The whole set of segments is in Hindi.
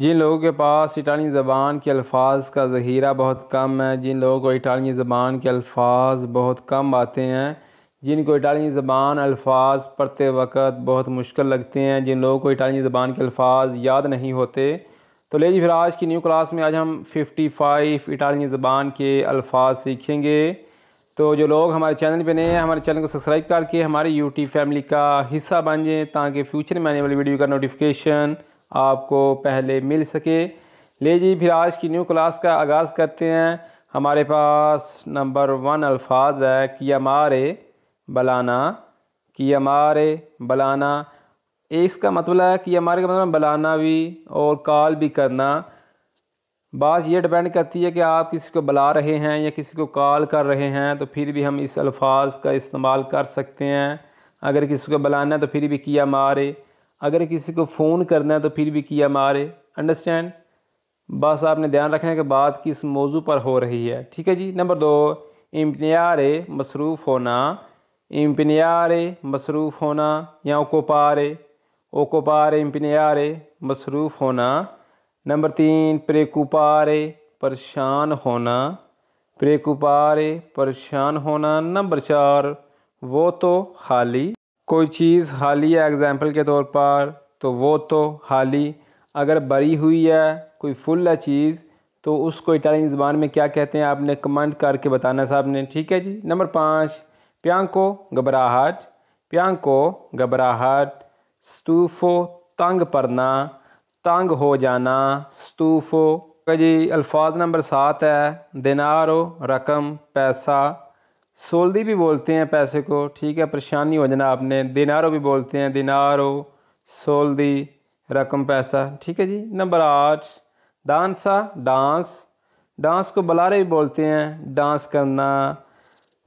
जिन लोगों के पास इटालियन ज़बान के अल्फाज का ज़ख़ीरा बहुत कम है, जिन लोगों को इटालियन ज़बान के अल्फाज बहुत कम आते हैं, जिनको इटालियन ज़बान अल्फाज पढ़ते वक़्त बहुत मुश्किल लगते हैं, जिन लोगों को इटालियन ज़बान के अल्फाज याद नहीं होते, तो ले जी फिर आज की न्यू क्लास में आज हम 55 इटालियन ज़बान के अल्फाज सीखेंगे। तो जो लोग हमारे चैनल पे नए हैं, हमारे चैनल को सब्सक्राइब करके हमारे यूट्यूब फैमिली का हिस्सा बन जाएँ, ताकि फ्यूचर में आने वाली वीडियो का नोटिफिकेशन आपको पहले मिल सके। ले जी फिर आज की न्यू क्लास का आगाज़ करते हैं। हमारे पास नंबर 1 अल्फाज है कियामारे बलाना। कियामारे बलाना, इसका मतलब है कि हमारे का मतलब बुलाना भी और कॉल भी करना। बात ये डिपेंड करती है कि आप किसी को बुला रहे हैं या किसी को कॉल कर रहे हैं, तो फिर भी हम इस अल्फाज का इस्तेमाल कर सकते हैं। अगर किसी को बुलाना है तो फिर भी किया मारे, अगर किसी को फ़ोन करना है तो फिर भी किया मारे। अंडरस्टैंड? बस आपने ध्यान रखने के बाद किस मौजू पर हो रही है। ठीक है जी। नंबर 2 इम्पनियारे मसरूफ़ होना। इम्पनियारे मसरूफ़ होना या ओकोपारे। ओकोपारे इम्पनियारे मसरूफ़ होना। नंबर 3 प्रेकुपारे परेशान होना। प्रेकुपारे परेशान होना। नंबर 4 वो तो हाली, कोई चीज़ हाली है एग्जाम्पल के तौर पर, तो वो तो हाली। अगर भरी हुई है, कोई फुल है चीज़, तो उसको इटालियन ज़बान में क्या कहते हैं आपने कमेंट करके बताना साहब ने। ठीक है जी। नंबर 5 प्यांको घबराहट। प्यांको घबराहट। स्तूफो तंग पड़ना, तंग हो जाना। स्तूफो जी। अल्फाज नंबर 7 है दिनारो रकम पैसा। सोल्दी भी बोलते हैं पैसे को, ठीक है, परेशानी हो जाना आपने। दिनारो भी बोलते हैं, दिनारो सोल्दी रकम पैसा। ठीक है जी। नंबर 8 डांसा डांस। डांस को बलारे भी बोलते हैं, डांस करना,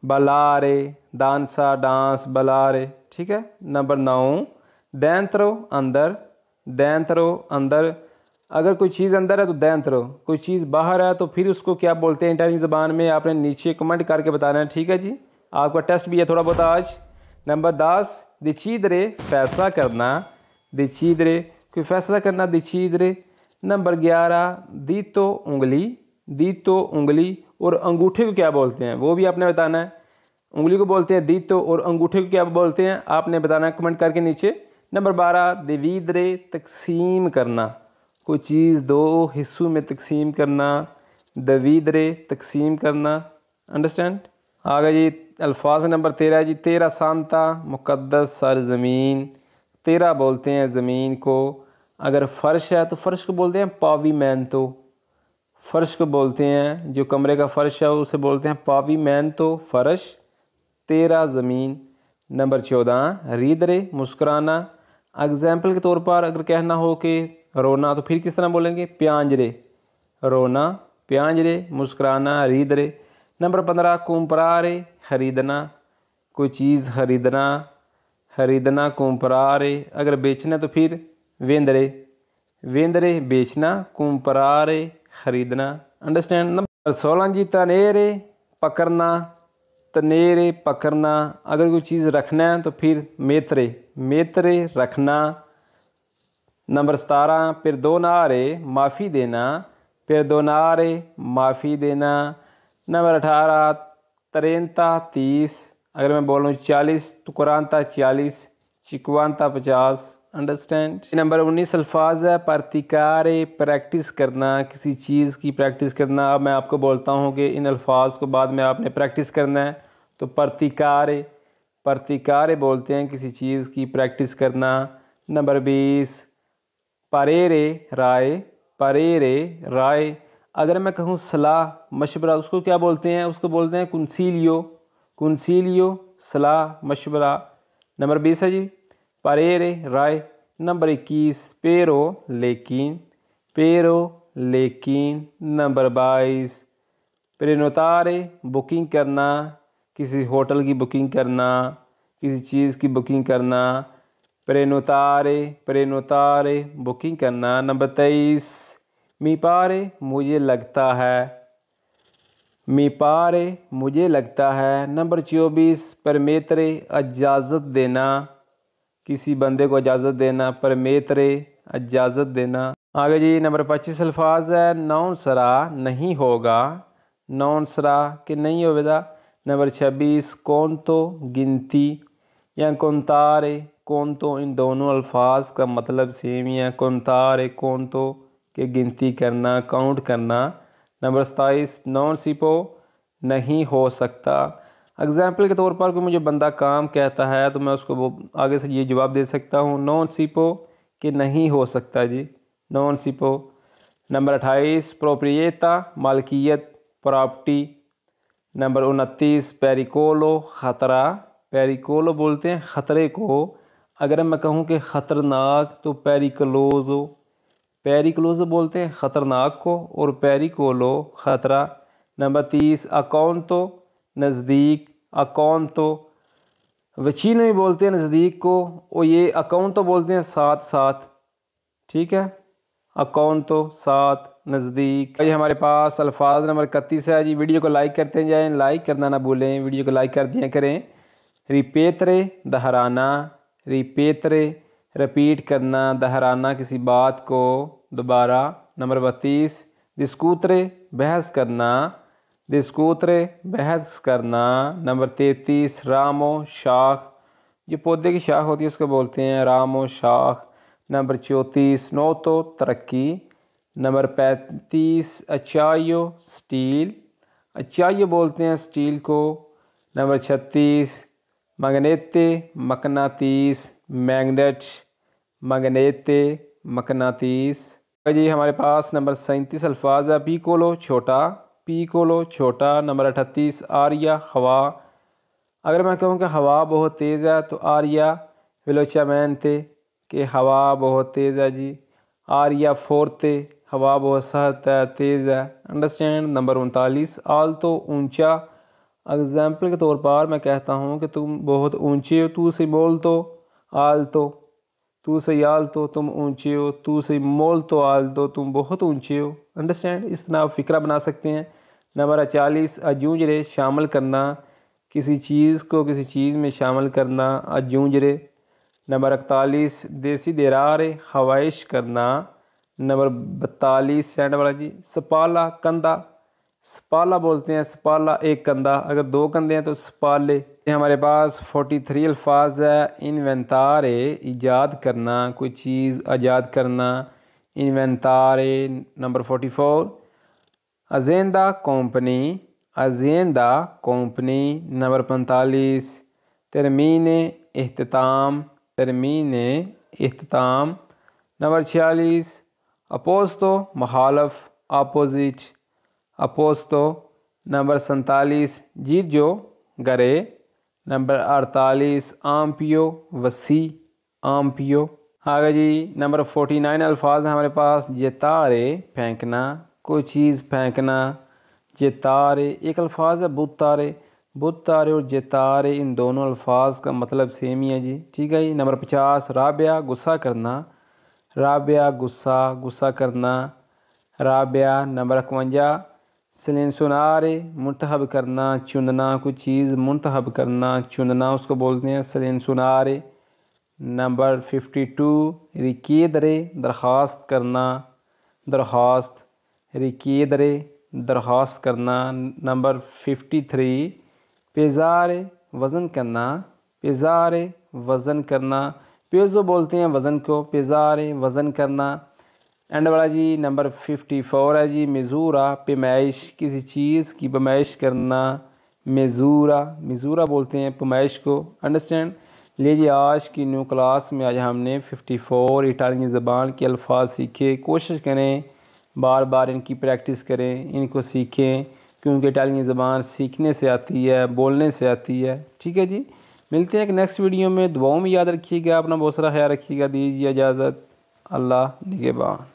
बलारे, डांसा डांस बलारे। ठीक है। नंबर 9 दैंत्रो अंदर। दैंत्रो अंदर, अगर कोई चीज़ अंदर है तो दैंत्रो, कोई चीज़ बाहर है तो फिर उसको क्या बोलते हैं इटालियन ज़बान में, आपने नीचे कमेंट करके बताना है। ठीक है जी। आपका टेस्ट भी है थोड़ा बहुत आज। नंबर 10 डिसीदरे फैसला करना। डिसीदरे कोई फैसला करना, डिसीदरे। नंबर 11 दीतो उंगली। दीतो उंगली। और अंगूठे को क्या बोलते हैं वो भी आपने बताना है। उंगली को बोलते हैं दीतो और अंगूठे को क्या बोलते हैं आपने बताना है कमेंट करके नीचे। नंबर 12 डिवीदरे तकसीम करना, कोई चीज़ दो हिस्सों में तकसीम करना। डिवीदरे तकसीम करना। अंडरस्टैंड? आगे जी अल्फाज नंबर 13 जी तेरा सांता मुक़द्दस सरज़मीन। तेरा बोलते हैं ज़मीन को। अगर फ़र्श है तो फ़र्श को बोलते हैं पावीमेंतो। फ़र्श को बोलते हैं, जो कमरे का फ़र्श है उसे बोलते हैं पावीमेंतो, फ़र्श। तेरा ज़मीन। नंबर 14 रीदरे मुस्कुराना। एग्जाम्पल के तौर पर अगर कहना हो कि रोना, तो फिर किस तरह बोलेंगे, प्यांजरे रोना, प्यांजरे मुस्कुराना, रीदरे। नंबर 15 कुम्परारे खरीदना, कोई चीज़ खरीदना, खरीदना कुम्परारे। अगर बेचना तो फिर वेंदरे, वेंदरे बेचना, कुम्परारे खरीदना। अंडरस्टैंड? नंबर 16 जी तनेरे पकड़ना। तनेरे पकड़ना, अगर कोई चीज़ रखना है तो फिर मेतरे, मेतरे रखना। नंबर 17 फिर दो नारे माफ़ी देना। फिर दो नारे माफ़ी देना। नंबर 18 तरेंता 30, अगर मैं बोलूँ 40 तो कुरानता 40, चिकवानता 50। अंडरस्टैंड? नंबर 19 अल्फाज है प्रतिकारे प्रैक्टिस करना, किसी चीज़ की प्रैक्टिस करना। अब मैं आपको बोलता हूँ कि इन अल्फाज को बाद में आपने प्रैक्टिस करना है, तो प्रतिकारे, प्रतिकारे बोलते हैं किसी चीज़ की प्रैक्टिस करना। नंबर 20 परेरे राय। परेरे राय, अगर मैं कहूँ सलाह मशवरा, उसको क्या बोलते हैं, उसको बोलते हैं कुंसीलियो। कुंसीलियो सलाह मशवरा। नंबर 20 है जी परेरे राय। नंबर 21 पेरो लेकिन। पेरो लेकिन। नंबर 22 प्रेनोतारे बुकिंग करना, किसी होटल की बुकिंग करना, किसी चीज़ की बुकिंग करना। प्रेनोतारे, प्रेनोतारे बुकिंग करना। नंबर 23 मी पारे मुझे लगता है। मी पारे मुझे लगता है। नंबर 24 परमेतरे इजाज़त देना, किसी बंदे को इजाज़त देना, परमेतरे इजाज़त देना। आगे जी नंबर 25 अल्फाज है नौन सरा नहीं होगा, नौन सरा के नहीं होगा। नंबर 26 कौन तो गिनती या कौनतारे कौन तो, इन दोनों अल्फाज का मतलब सेम ही है। कौनतारे कौन तो के गिनती करना, काउंट करना। नंबर 27 नॉन सिपो नहीं हो सकता। एग्जाम्पल के तौर पर कोई मुझे बंदा काम कहता है तो मैं उसको वो आगे से ये जवाब दे सकता हूँ नॉन सिपो कि नहीं हो सकता जी, नॉन सिपो। नंबर 28 प्रोप्रिएता मालकियत, प्रॉपर्टी। नंबर 29 पेरिकोलो ख़तरा, पेरिकोलो बोलते हैं ख़तरे को। अगर मैं कहूँ कि ख़तरनाक तो पेरिकलोज़ो, पेरिकलोज़ो बोलते हैं ख़तरनाक को और पेरिकोलो ख़तरा। नंबर 30 अकाउंटो नज़दीक, अकाउंटो वचीनो भी बोलते हैं नज़दीक को, और ये अकाउंटो बोलते हैं साथ साथ, ठीक है, अकाउंटो साथ नज़दीक। ये हमारे पास अल्फाज नंबर 31 है जी। वीडियो को लाइक करते जाएं, लाइक करना ना भूलें, वीडियो को लाइक कर दिया करें। रिपेतरे दोहराना, रिपेतरे रिपीट करना, दोहराना किसी बात को दोबारा। नंबर 32 डिस्कूतरे बहस करना, डिस्कूतरे बहस करना। नंबर 33 रामो शाख, जो पौधे की शाख होती है उसको बोलते हैं रामो शाख। नंबर 34 नोतो तरक्की। नंबर 35 अचायो स्टील, अचायो बोलते हैं स्टील को। Number 36 मगनेते मकनातीस, magnet मगनेते मकनातीस। जी हमारे पास नंबर 37 अल्फाज है पीकोलो छोटा, पीकोलो छोटा। नंबर 38 आर्या हवा। अगर मैं कहूँ कि हवा बहुत तेज़ है तो आर्या वेलोचामेंटे कि हवा बहुत तेज़ है जी। आर्या फोर्ते हवा बहुत सख्त है, तेज़ है, अंडरस्टैंड। नंबर 39 आल्तो ऊंचा। एग्जाम्पल के तौर पर मैं कहता हूँ कि तुम बहुत ऊंचे हो, तू से बोल तो आल्तो, तू से याल तो तुम ऊंचे हो, तू से मोल तो आल तो तुम बहुत ऊंचे हो, अंडरस्टैंड। इस तरह आप फ़िक्रा बना सकते हैं। नंबर 40 अजूंजरे शामिल करना, किसी चीज़ को किसी चीज़ में शामिल करना, अजूंजरे। नंबर 41 देसी देरारे हवाइश करना। नंबर 42 सेंड वाला जी सपाला कंधा, सपाला बोलते हैं सपाला एक कंधा, अगर दो कंधे हैं तो सपाले। हमारे पास 43 अल्फाज है इन्वेंटारे ईजाद करना, कोई चीज़ ईजाद करना, इन्वेंटारे। नंबर 44 अजेंदा कंपनी, अजेंदा कंपनी। नंबर 45 तरमीने एहतताम, तरमीने एहतताम। नंबर 46 अपोस्तो मुखालफ, अपोजिट, अपोस्तो। नंबर 47 जीजो गरे। नंबर 48 आम्पियो वसी, आम्पियो। आगे जी नंबर 49 अल्फाज हैं हमारे पास जेतारे फेंकना, कोई चीज़ फेंकना, जेतारे। एक अल्फाज है बुतारे, बुतारे और जेतारे इन दोनों अल्फाज का मतलब सेम ही है जी, ठीक है जी। नंबर 50 राबिया गुस्सा करना, राबिया गुस्सा, गुस्सा करना, राबिया। नंबर 51 सलेंसुनारे मुंतखब करना, चुनना, कोई चीज़ मुंतखब करना, चुनना, उसको बोलते हैं सलेंसुनारे। नंबर 52 रिकीदरे दरख्वास्त करना, दरख्वास्त, रिकीदरे दरख्वास्त करना। नंबर 53 पेज़ारे वज़न करना, पेज़ारे वज़न करना, पेज़ो बोलते हैं वज़न को, पेज़ारे वज़न करना। एंड वाला जी नंबर 54 है जी मेज़ूरा पैमाइश, किसी चीज़ की पैमाइश करना, मेज़ूरा, मेज़ूरा बोलते हैं पैमाइश को, अंडरस्टैंड। लीजिए आज की न्यू क्लास में आज हमने 54 इटालियन ज़बान के अल्फाज सीखे। कोशिश करें बार बार इनकी प्रैक्टिस करें, इनको सीखें, क्योंकि इटालियन ज़बान सीखने से आती है, बोलने से आती है, ठीक है जी। मिलते हैं एक नेक्स्ट वीडियो में, दुआओं में याद रखिएगा, अपना बहुत सारा ख्याल रखिएगा। दीजिए इजाज़त, अल्लाह निगहबान।